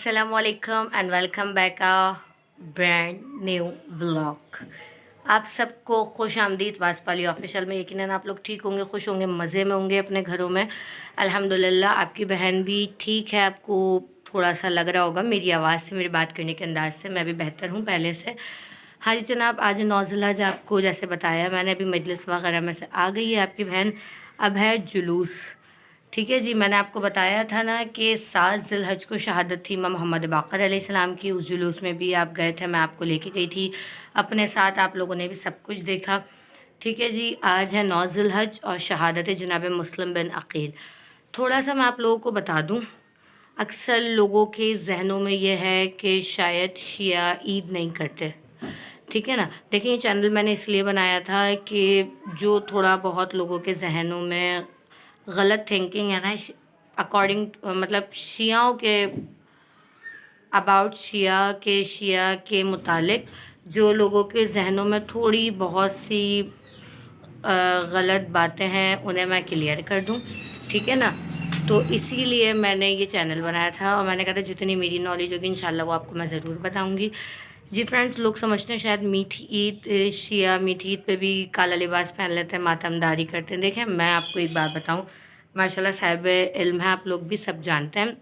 असलकम and welcome back a brand new vlog. आप सबको खुश आमदीद वास्फ अली ऑफिशियल में। यकीनन आप लोग ठीक होंगे, खुश होंगे, मज़े में होंगे अपने घरों में। अल्हम्दुलिल्लाह आपकी बहन भी ठीक है। आपको थोड़ा सा लग रहा होगा मेरी आवाज़ से, मेरी बात करने के अंदाज से, मैं भी बेहतर हूँ पहले से। हाँ जी जनाब, आज नौज़िलहज आपको जैसे बताया मैंने, अभी मजलिस वगैरह में से आ गई है आपकी बहन। अब है जुलूस। ठीक है जी, मैंने आपको बताया था ना कि 7 ज़िलहज को शहादत थी इमाम मोहम्मद बाक़र अलैहिस्सलाम की। उस जुलूस में भी आप गए थे, मैं आपको लेके गई थी अपने साथ, आप लोगों ने भी सब कुछ देखा। ठीक है जी, आज है 9 ज़िलहज और शहादत जनाब मुस्लिम बिन अकील। थोड़ा सा मैं आप लोगों को बता दूँ, अक्सर लोगों के जहनों में यह है कि शायद शिया ईद नहीं करते। ठीक है ना। देखिए, ये चैनल मैंने इसलिए बनाया था कि जो थोड़ा बहुत लोगों के जहनों में गलत थिंकिंग है ना, अकॉर्डिंग मतलब शियाओं के अबाउट शिया के मुतालिक जो लोगों के जहनों में थोड़ी बहुत सी गलत बातें हैं, उन्हें मैं क्लियर कर दूं। ठीक है ना। तो इसीलिए मैंने ये चैनल बनाया था और मैंने कहा था जितनी मेरी नॉलेज होगी इंशाल्लाह वो आपको मैं ज़रूर बताऊंगी। जी फ्रेंड्स, लोग समझते हैं शायद मीठी ईद, शिया मीठी ईद पे भी काला लिबास पहन लेते हैं, मातमदारी करते हैं। देखें, मैं आपको एक बात बताऊं, माशाल्लाह साहिब इल्म है, आप लोग भी सब जानते हैं,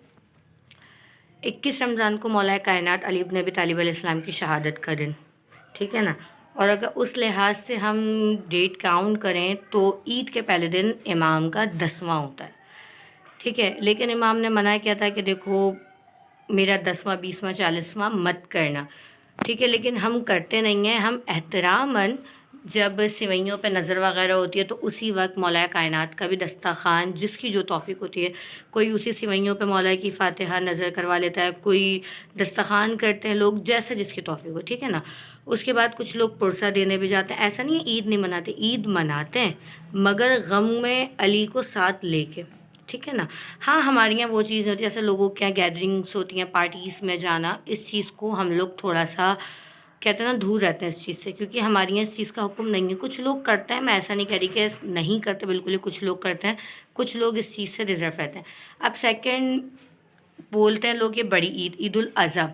21 रमज़ान को मौला कायनात अली इब्न अबी तालिब अलैहिस्सलाम की शहादत का दिन। ठीक है ना। और अगर उस लिहाज से हम डेट काउंट करें तो ईद के पहले दिन इमाम का 10वां होता है। ठीक है, लेकिन इमाम ने मना किया था कि देखो मेरा 10वां 20वां 40वां मत करना। ठीक है, लेकिन हम करते नहीं हैं। हम एहतरामन जब सिवैयों पे नज़र वगैरह होती है तो उसी वक्त मौला कायनात का भी दस्तरख़्वान, जिसकी जो तौफ़ीक होती है, कोई उसी सिवैयों पे मौला की फ़ातिहा नज़र करवा लेता है, कोई दस्तरख़्वान करते हैं लोग, जैसे जिसकी तौफ़ीक हो। ठीक है ना। उसके बाद कुछ लोग पुरसा देने भी जाते हैं। ऐसा नहीं है ईद नहीं मनाते, ईद मनाते हैं, मगर गम में अली को साथ लेके। ठीक है ना। हाँ, हमारे यहाँ वो चीज़ होती है, जैसे लोगों के यहाँ गैदरिंग्स होती हैं, पार्टीज़ में जाना, इस चीज़ को हम लोग थोड़ा सा कहते हैं ना दूर रहते हैं इस चीज़ से, क्योंकि हमारे यहाँ इस चीज़ का हुक्म नहीं है। कुछ लोग करते हैं, मैं ऐसा नहीं कह रही कि नहीं करते, बिल्कुल ही कुछ लोग करते हैं, कुछ लोग इस चीज़ से रिजर्व रहते हैं। अब सेकंड बोलते हैं लोग ये बड़ी ईद, ईद उल अज़हा।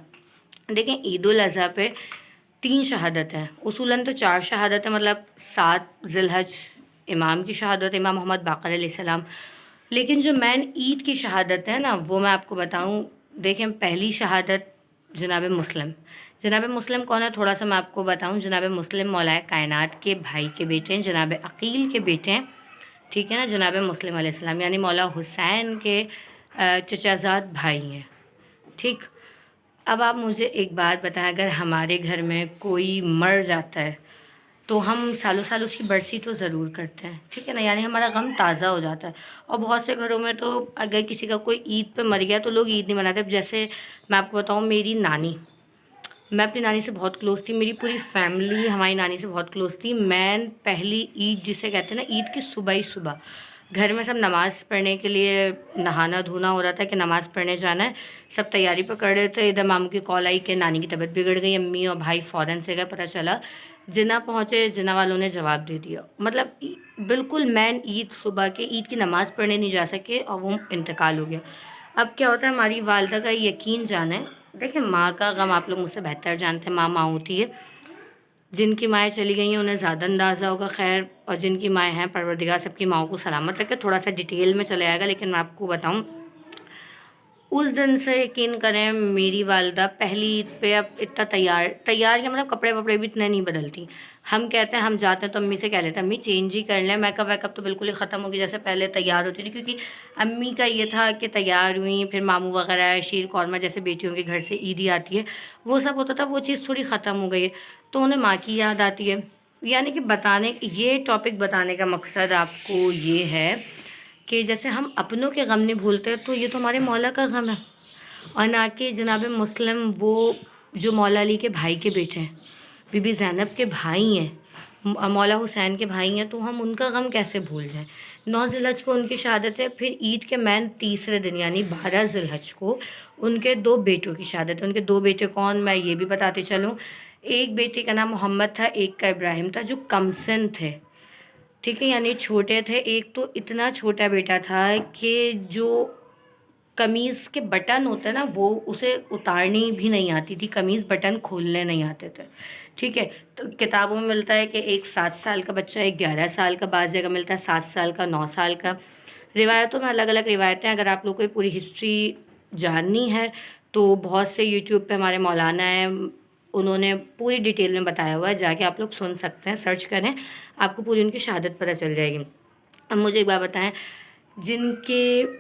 देखें, ईद उल अज़हा पे 3 शहादत है, उसूलन तो 4 शहादत है, मतलब 7 ज़िलहज इमाम की शहादत, इमाम मोहम्मद बाक़र अलैहिस्सलाम। लेकिन जो मेन ईद की शहादत है ना, वो मैं आपको बताऊं। देखें, पहली शहादत जनाब मुस्लिम। जनाब मुस्लिम कौन है, थोड़ा सा मैं आपको बताऊं। जनाब मुस्लिम मौला कायनात के भाई के बेटे हैं, जनाब अकील के बेटे हैं। ठीक है ना। जनाब मुस्लिम अलैहिस्सलाम यानी मौला हुसैन के चचाजाद भाई हैं। ठीक। अब आप मुझे एक बात बताएं, अगर हमारे घर में कोई मर जाता है तो हम सालों साल उसकी बरसी तो ज़रूर करते हैं। ठीक है ना, यानी हमारा गम ताज़ा हो जाता है। और बहुत से घरों में तो अगर किसी का कोई ईद पे मर गया तो लोग ईद नहीं मनाते। अब जैसे मैं आपको बताऊँ, मेरी नानी, मैं अपनी नानी से बहुत क्लोज़ थी, मेरी पूरी फैमिली हमारी नानी से बहुत क्लोज़ थी। मैं पहली ईद जिसे कहते हैं ना, ईद की सुबह ही सुबह घर में सब नमाज़ पढ़ने के लिए नहाना धोना हो रहा था कि नमाज़ पढ़ने जाना है, सब तैयारी पर कर रहे थे। इधर मामू की कॉल आई कि नानी की तबीयत बिगड़ गई। अम्मी और भाई फ़ौरन से गए, पता चला जिना पहुँचे, जिना वालों ने जवाब दे दिया। मतलब बिल्कुल मैन ईद सुबह के ईद की नमाज़ पढ़ने नहीं जा सके और वो इंतकाल हो गया। अब क्या होता है, हमारी वालदा का यकीन जाने, देखिए माँ का गम आप लोग मुझसे बेहतर जानते हैं, माँ होती है। जिनकी माएँ चली गई हैं उन्हें ज़्यादा अंदाज़ा होगा, खैर, और जिनकी माएँ हैं, परवरदिगार सबकी माँओं को सलामत रखे। थोड़ा सा डिटेल में चले आएगा, लेकिन मैं आपको बताऊँ, उस दिन से यकीन करें मेरी वालदा पहली ईद पे अब इतना तैयार क्या, मतलब कपड़े वपड़े भी इतने नहीं बदलती। हम कहते हैं, हम जाते हैं तो अम्मी से कह लेते हैं अम्मी चेंज ही कर लें, मेकअप वेकअप तो बिल्कुल ही ख़त्म हो गई, जैसे पहले तैयार होती थी। क्योंकि अम्मी का ये था कि तैयार हुई, फिर मामू वगैरह शीर कौरमा जैसे बेटियों के घर से ईदी आती है, वो सब होता था, वो चीज़ थोड़ी ख़त्म हो गई है, तो उन्हें माँ की याद आती है। यानी कि बताने, ये टॉपिक बताने का मकसद आपको ये है कि जैसे हम अपनों के गम नहीं भूलते, तो ये तो हमारे मौला का गम है। और ना कि जनाब मुस्लिम वो जो मौला अली के भाई के बेटे हैं, बीबी ज़ैनब के भाई हैं, मौला हुसैन के भाई हैं, तो हम उनका गम कैसे भूल जाएं। 9 ज़िलहज को उनकी शहादत है, फिर ईद के मैन तीसरे दिन यानी 12 ज़िलहज को उनके 2 बेटों की शहादत है। उनके 2 बेटे कौन, मैं ये भी बताते चलूँ। एक बेटे का नाम मोहम्मद था, एक का इब्राहिम था, जो कमसिन थे। ठीक है, यानी छोटे थे। एक तो इतना छोटा बेटा था कि जो कमीज़ के बटन होते हैं ना, वो उसे उतारनी भी नहीं आती थी, कमीज़ बटन खोलने नहीं आते थे। ठीक है, तो किताबों में मिलता है कि एक 7 साल का बच्चा, एक 11 साल का, बाज़ जगह मिलता है 7 साल का, 9 साल का। रिवायतों में अलग अलग रिवायतें हैं। अगर आप लोग को पूरी हिस्ट्री जाननी है तो बहुत से यूट्यूब पे हमारे मौलाना हैं, उन्होंने पूरी डिटेल में बताया हुआ है, जाके आप लोग सुन सकते हैं, सर्च करें, आपको पूरी उनकी शहादत पता चल जाएगी। अब मुझे एक बात बताएं,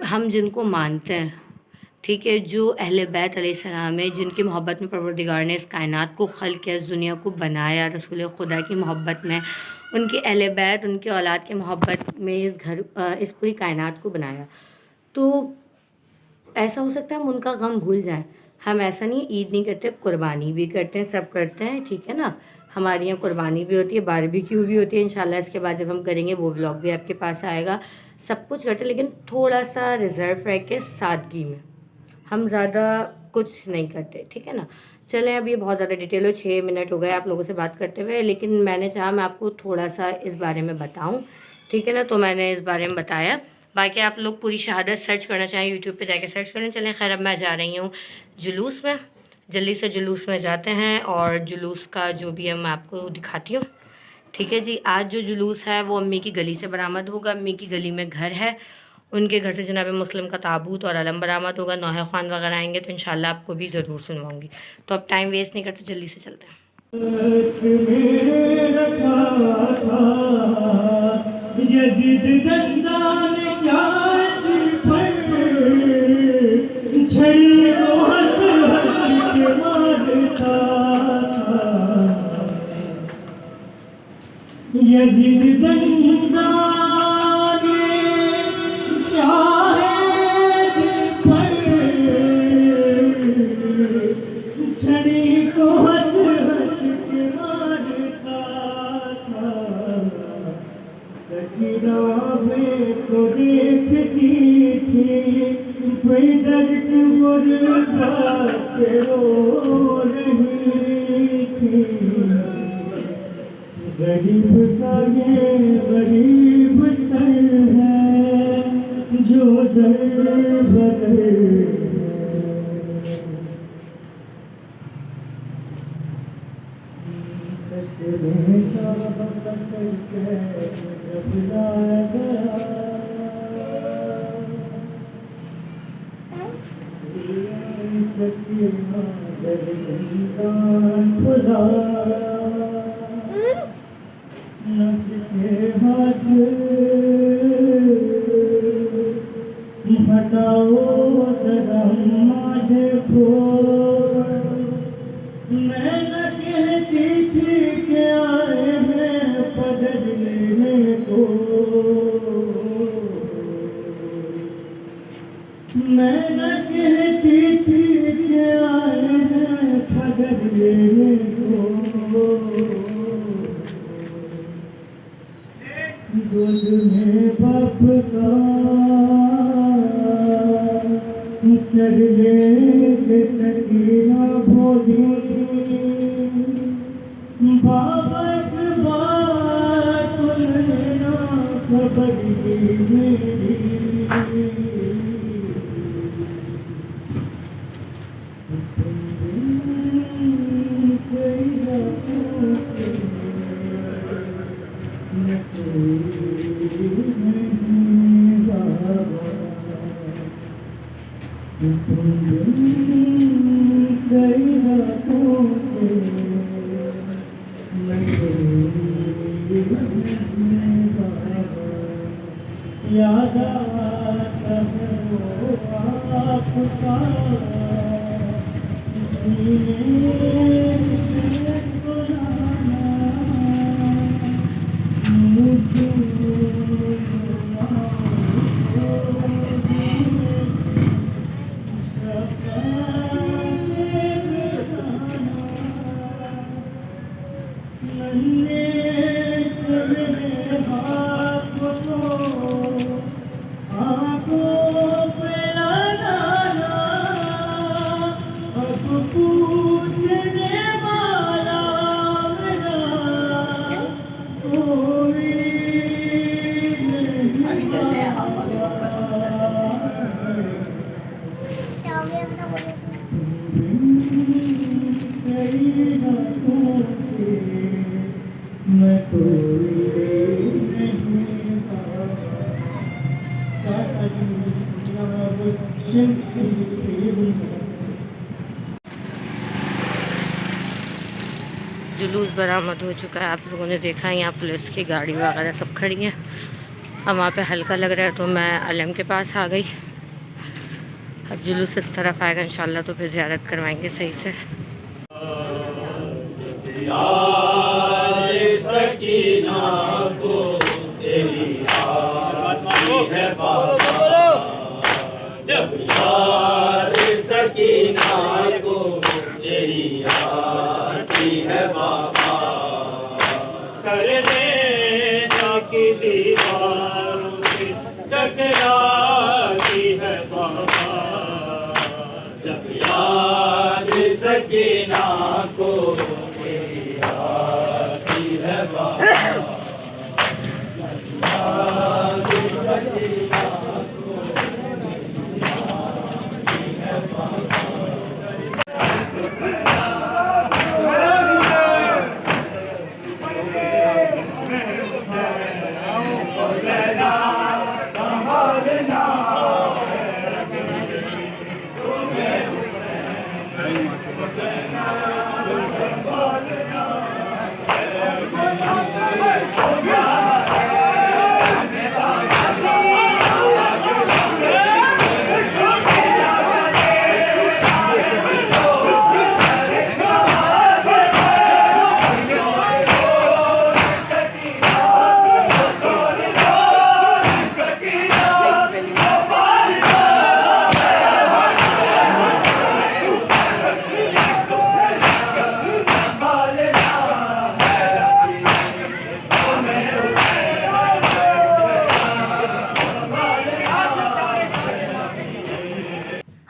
हम जिनको मानते हैं, ठीक है, जो अहले बैत अलैहिस्सलाम है, जिनकी मोहब्बत में परवरदिगार ने इस कायनात को खल्क़ किया, इस दुनिया को बनाया, रसूल खुदा की मोहब्बत में, उनके अहले बैत, उनके औलाद की मोहब्बत में इस पूरी कायनात को बनाया। तो ऐसा हो सकता है हम उनका गम भूल जाएं। हम ऐसा नहीं, ईद नहीं करते, कुर्बानी भी करते हैं, सब करते हैं, ठीक है ना। हमारे यहाँ कुर्बानी भी होती है, बारबेक्यू भी होती है। इंशाल्लाह इसके बाद जब हम करेंगे वो व्लॉग भी आपके पास आएगा। सब कुछ करते हैं, लेकिन थोड़ा सा रिज़र्व रह के, सादगी में। हम ज़्यादा कुछ नहीं करते, ठीक है ना। चलें, अब ये बहुत ज़्यादा डिटेल हो, 6 मिनट हो गए आप लोगों से बात करते हुए, लेकिन मैंने चाहा मैं आपको थोड़ा सा इस बारे में बताऊँ, ठीक है ना। तो मैंने इस बारे में बताया। बाकी आप लोग पूरी शहादत सर्च करना चाहें यूट्यूब पे जाके सर्च करें। चलें, खैर अब मैं जा रही हूँ जुलूस में, जल्दी से जुलूस में जाते हैं, और जुलूस का जो भी है मैं आपको दिखाती हूँ, ठीक है जी। आज जो जुलूस है वो अम्मी की गली से बरामद होगा। अम्मी की गली में घर है, उनके घर से जनाब मुस्लिम का ताबूत और अलम बरामद होगा। नौहे ख़्वान वगैरह आएंगे तो इंशाल्लाह आपको भी ज़रूर सुनवाऊँगी। तो अब टाइम वेस्ट नहीं करते, जल्दी से चलते हैं। गरीब का ये गरीब सर है जो दर बदर हटाओ जरा देखो, मैं न कहती थी कि आए हैं पदर लेने को, मैं न कहती थी कि आए हैं पदर लेने को। गोद में बाप का सर लेके सकीना बोली, बाबा की बात लेना खबर मेरी। याद आता है वो आपका, इसलिए सुनाना मुझे। आंखों पे लगाना अब पूछने जुलूस बरामद हो चुका है। आप लोगों ने देखा है यहाँ पुलिस की गाड़ी वगैरह सब खड़ी हैं। अब वहाँ पे हल्का लग रहा है तो मैं अलम के पास आ गई। अब जुलूस इस तरफ आएगा इंशाल्लाह तो फिर ज़ियारत करवाएंगे सही से। की दीवारों से टकराती है बाबा, जब याद सकीना को मेरी आती है बाबा, याद सकीना को मेरी आती है बाबा।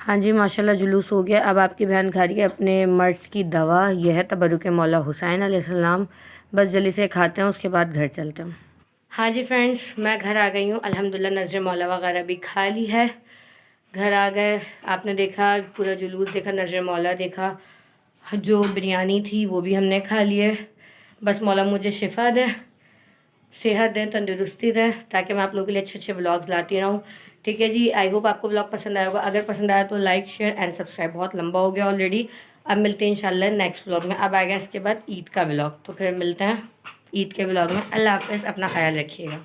हाँ जी माशाल्लाह जुलूस हो गया। अब आपकी बहन खा रही है अपने मर्ज़ की दवा। यह है तबरुक मौला हुसैन अलैहिस्सलाम। बस जल्दी से खाते हैं उसके बाद घर चलते हैं। हाँ जी फ्रेंड्स, मैं घर आ गई हूँ अल्हम्दुलिल्लाह। नज़र मौला वगैरह भी खा ली है, घर आ गए। आपने देखा पूरा जुलूस देखा, नज़र मौला देखा, जो बिरयानी थी वो भी हमने खा लिए। बस मौला मुझे शिफा दे, सेहत दें, तंदुरुस्ती दें, ताकि मैं आप लोगों के लिए अच्छे अच्छे ब्लॉग्स लाती रहूँ। ठीक है जी, आई होप आपको ब्लॉग पसंद आया होगा। अगर पसंद आया तो लाइक शेयर एंड सब्सक्राइब। बहुत लंबा हो गया ऑलरेडी। अब मिलते हैं इंशाल्लाह नेक्स्ट व्लॉग में। अब आएगा इसके बाद ईद का व्लॉग, तो फिर मिलते हैं ईद के व्लॉग में। अल्लाह हाफ़िज़, अपना ख्याल रखिएगा।